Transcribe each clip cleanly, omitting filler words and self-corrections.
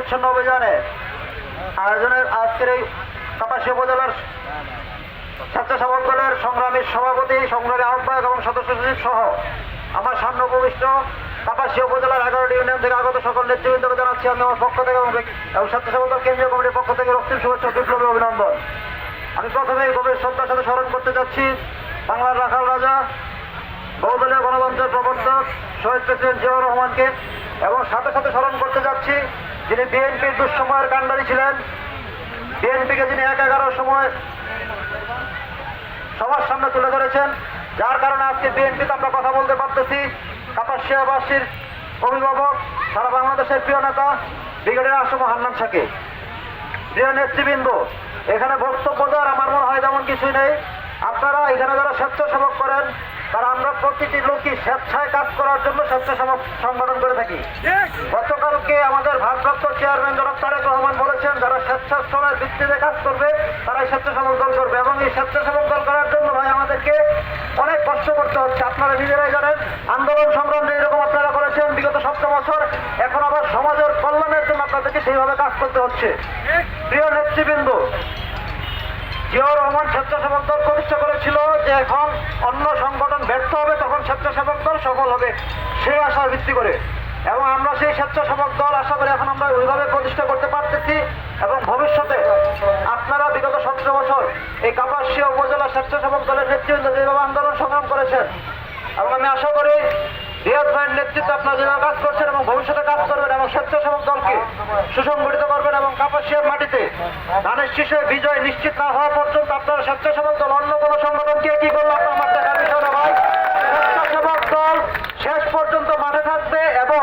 পরিচ্ছন্ন অভিযানে আয়োজনের আজকের এই কাপাসিয়া উপজেলার স্বেচ্ছাসেবক দলের সংগ্রামী সভাপতি, সংগ্রামী আহ্বায়ক এবং সদস্য সচিব সহ আমার সামনে উপবিষ্ট কাপাসিয়া উপজেলার 11টি ইউনিয়ন থেকে আগত সকল নেতৃবৃন্দকে জানাচ্ছি আমি আমার পক্ষ থেকে এবং স্বেচ্ছাসেবক দল কেন্দ্রীয় কমিটির পক্ষ থেকে রক্তিম শুভেচ্ছা, বিপ্লবী অভিনন্দন। আমি প্রথমেই গভীর শ্রদ্ধার সাথে স্মরণ করতে যাচ্ছি বাংলার রাখাল রাজা, বহুদলীয় গণতন্ত্রের প্রবর্তক শহীদ প্রেসিডেন্ট জিয়াউর রহমানকে, এবং সাথে সাথে স্মরণ করতে যাচ্ছি যিনি বিএনপির দুঃসময়ের কাণ্ডারি ছিলেন, বিএনপিকে যিনি 1-11 সময় সবার সামনে তুলে ধরেছেন, যার কারণে আজকে বিএনপিতে আমরা কথা বলতে পারতেছি। কাপাসিয়াবাসীর অভিভাবক, সারা বাংলাদেশের প্রিয় নেতা ব্রিগেডিয়ার আসম হান্নান শাহকে। প্রিয় নেতৃবৃন্দ, এখানে বক্তব্য দেওয়ার আমার মনে হয় তেমন কিছুই নেই। আপনারা এখানে যারা স্বেচ্ছাসেবক করেন তারা আমরা প্রতিটি লোকই স্বেচ্ছায় কাজ করার জন্য স্বেচ্ছাসেবক সংগঠন করে থাকি। গতকালকে আমাদের ভারপ্রাপ্ত চেয়ারম্যান জনাব তারেক রহমান বলেছেন যারা স্বেচ্ছাশ্রমের ভিত্তিতে কাজ করবে তারাই স্বেচ্ছাসেবক দল করবে, এবং এই স্বেচ্ছাসেবক দল করার জন্য ভাই আমাদেরকে অনেক কষ্ট করতে হচ্ছে। আপনারা নিজেরাই জানেন আন্দোলন সংগ্রাম যেরকম আপনারা করেছেন বিগত 17 বছর, এখন আবার সমাজের কল্যাণের জন্য আপনাদেরকে সেইভাবে কাজ করতে হচ্ছে। প্রিয় নেতৃবৃন্দ, জিয়াউর রহমান স্বেচ্ছাসেবক দল প্রতিষ্ঠা করেছিল যে এখন অন্য সংগঠন ব্যর্থ হবে তখন স্বেচ্ছাসেবক দল সফল হবে, সেই আশার ভিত্তি করে, এবং আমরা সেই স্বেচ্ছাসেবক দল আশা করি এখন আমরা ওইভাবে প্রতিষ্ঠা করতে পারতেছি। এবং ভবিষ্যতে আপনারা বিগত 17 বছর এই কাপাসিয়া উপজেলা স্বেচ্ছাসেবক দলের নেতৃবৃন্দ যেভাবে আন্দোলন সংগ্রাম করেছেন, এবং আমি আশা করি রিয়াজ ভাইয়ের নেতৃত্বে আপনারা যেভাবে কাজ করছেন এবং ভবিষ্যতে কাজ করবেন এবং স্বেচ্ছাসেবক দলকে সুসংগঠিত করবেন, এবং কাপাসিয়ার মাটিতে ধানের শীষে বিজয় নিশ্চিত না হওয়া পর্যন্ত আপনারা স্বেচ্ছাসেবক দল অন্য কোনো সংগঠনকে কি করলো আপনার মাঠে দেখার বিষয় না ভাই। স্বেচ্ছাসেবক দল শেষ পর্যন্ত মাঠে থাকবে এবং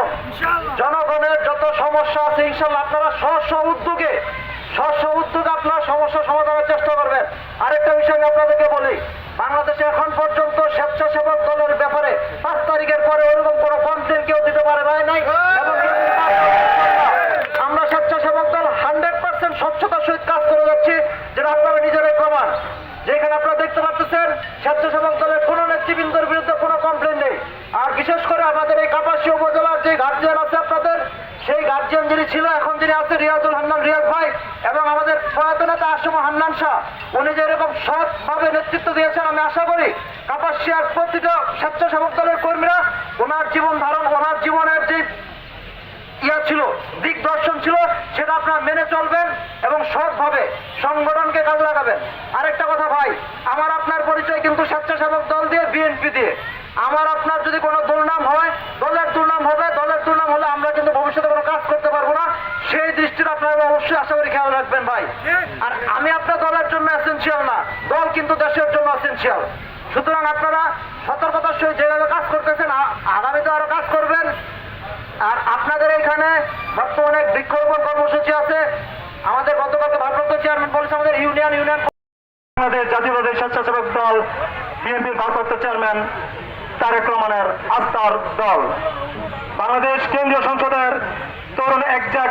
জনগণের যত সমস্যা আছে ইনশাল্লাহ আপনারা স্ব উদ্যোগে আপনার সমস্যা সমাধানের চেষ্টা করবেন। আরেকটা বিষয় আমি আপনাদেরকে বলি, বাংলাদেশে এখন পর্যন্ত স্বেচ্ছাসেবক দলের ব্যাপারে 5 তারিখের পরে ওরকম কোনো কমপ্লেন কেউ দিতে পারে নাই, এবং আমরা স্বেচ্ছাসেবক দল 100% স্বচ্ছতার সহিত কাজ করে যাচ্ছি, যেটা আপনারা নিজেরাই প্রমাণ। যেখানে আপনারা দেখতে পাচ্ছেন স্বেচ্ছাসেবক দলের কোনো নেতৃবৃন্দের বিরুদ্ধে কোনো কমপ্লেন নেই। আর বিশেষ করে আমাদের এই কাপাসিয়া উপজেলার যে গার্জিয়ান আছে আপনাদের, সেই গার্জিয়ান যিনি ছিল এখন যিনি আছে রিয়াজুল হান্নান রিয়াজ ভাই, এবং আমাদের প্রয়াত নেতা আসম হান্নান শাহ, উনি যে এরকম সৎভাবে নেতৃত্ব দিয়েছেন, আমি আশা করি কাপাসিয়ার প্রতিটা স্বেচ্ছাসেবক দলের কর্মীরা ওনার জীবন ধারণ, ওনার জীবনের যে ছিল দিক দর্শন ছিল সেটা আপনারা মেনে চলবেন এবং সৎভাবে সংগঠনকে কাজে লাগাবেন। আরেকটা কথা ভাই, আমার আপনার পরিচয় কিন্তু স্বেচ্ছাসেবক দল দিয়ে, বিএনপি দিয়ে। আমার আপনার যদি কোনো দুর্নাম হয়, দলের দুর্নাম হবে, দলের দুর্নাম হলে আমরা কিন্তু ভবিষ্যতে কোনো কাজ করতে পারবো না, সেই দৃষ্টিতে আপনারা অবশ্যই আশা করি খেয়াল রাখবেন ভাই। আর আমি আপনার দলের জন্য এসেনশিয়াল না, দল কিন্তু দেশের জন্য এসেনশিয়াল। সুতরাং আপনারা সতর্কতার সহিত যেভাবে কাজ করতেছেন আগামীতে আরো কাজ করবেন। আর আপনাদের এখানে বর্তমানে বৃক্ষরোপণ কর্মসূচি আছে, আমাদের গতকালকে ভারপ্রাপ্ত চেয়ারম্যান বলেছে আমাদের ইউনিয়ন আমাদের জাতীয়তাবাদী স্বেচ্ছাসেবক দল বিএনপির ভারপ্রাপ্ত চেয়ারম্যান তারেক রহমানের আস্থার দল, বাংলাদেশ কেন্দ্রীয় সংসদের তরুণ একজাক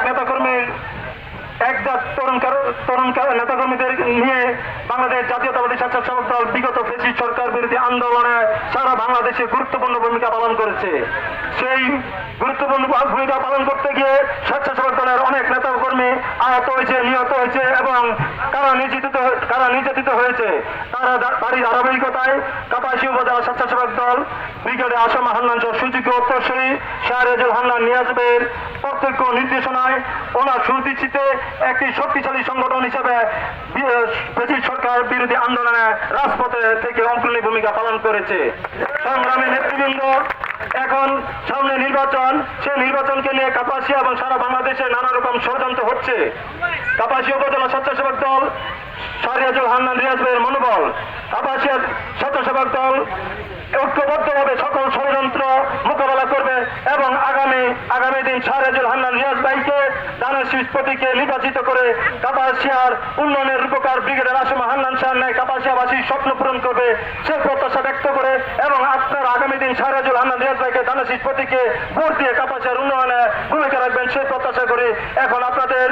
নেতাকর্মীদের নিয়ে বাংলাদেশ জাতীয়তাবাদী স্বেচ্ছাসেবক দল বিগত ফ্যাসিস্ট সরকার বিরোধী আন্দোলনে সারা বাংলাদেশে গুরুত্বপূর্ণ ভূমিকা পালন করেছে। সেই গুরুত্বপূর্ণ ভূমিকা পালন করতে গিয়ে স্বেচ্ছাসেবক দলের অনেক নেতাকর্মী আহত হয়েছে, নিহত হয়েছে এবং কারা নির্যাতিত হয়েছে। তারই ধারাবাহিকতায় কাপাসিয়া উপজেলা স্বেচ্ছাসেবক দল ব্রিগেডিয়ার আসম হান্নান সহ সুযোগ্য উত্তরসূরি শাহরিয়াজুল হান্নান নিয়াজবের প্রত্যক্ষ নির্দেশনায় ওনার সুদৃষ্টিতে একটি শক্তিশালী সংগঠন হিসেবে ফ্যাসিস্ট সরকার বিরোধী আন্দোলনে রাজপথে থেকে অগ্রণী ভূমিকা পালন করেছে। সংগ্রামী নেতৃবৃন্দ, এখন সামনে নির্বাচন, সেই নির্বাচনকে নিয়ে কাপাসিয়া এবং সারা বাংলাদেশে নানা রকম ষড়যন্ত্র হচ্ছে। কাপাসিয়া উপজেলা স্বেচ্ছাসেবক দল শাহরিয়াজুল হান্নান রিয়াজের মনোবল, কাপাসিয়া স্বেচ্ছাসেবক দল ঐক্যবদ্ধভাবে সকল ষড়যন্ত্র মোকাবেলা করবে এবং আগামী দিন শাহরিয়াজুল হান্নান রিয়াজ ভাইকে ধানের শীষ প্রতীকে নির্বাচিত করে কাপাসিয়ার উন্নয়নের রূপকার ব্রিগেডিয়ার আসম হান্নান শাহ ন্যায় কাপাসিয়াবাসীর স্বপ্ন পূরণ করবে সে প্রত্যাশা ব্যক্ত করে, এবং আপনারা আগামী দিন শাহরিয়াজুল হান্নান রিয়াজ ভাইকে ধানের শীষ প্রতীকে ভোট দিয়ে কাপাসিয়ার উন্নয়নে ভূমিকা রাখবেন সেই প্রত্যাশা করে এখন আপনাদের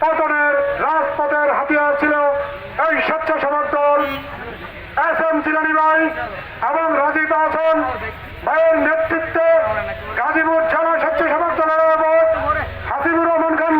পতনের রাজপথের হাতিয়ার ছিল এই স্বেচ্ছাসেবক দল SM জিলানী ভাই এবং রাজীব হাসান ভাইয়ের নেতৃত্বে গাজীপুর জেলা স্বেচ্ছাসেবক দলের হাসিবুর রহমান খান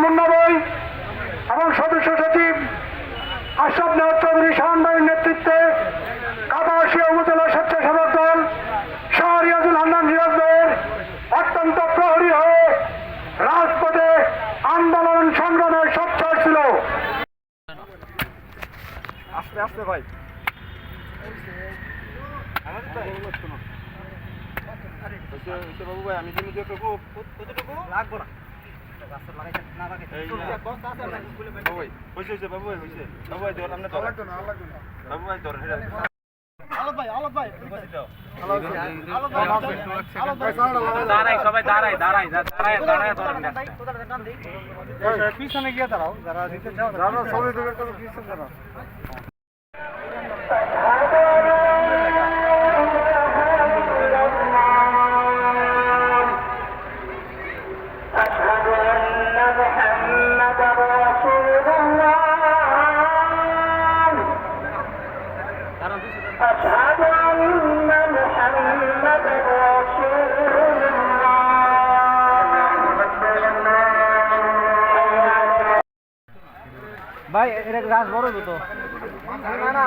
ভাই বাবু ভাই আমি কিন্তু একটা খুব কতটুকু লাগবো না হয়েছে বাবু ভাই হয়েছে বাবু ভাই ধর আপনার বাবু ভাই ধর পিছনে গিয়ে দাঁড়াও যারা দিতে চাও সবাই পিছনে দাঁড়াও أشهد أن محمد رسول ভাই এটা গাছ বড় তো না না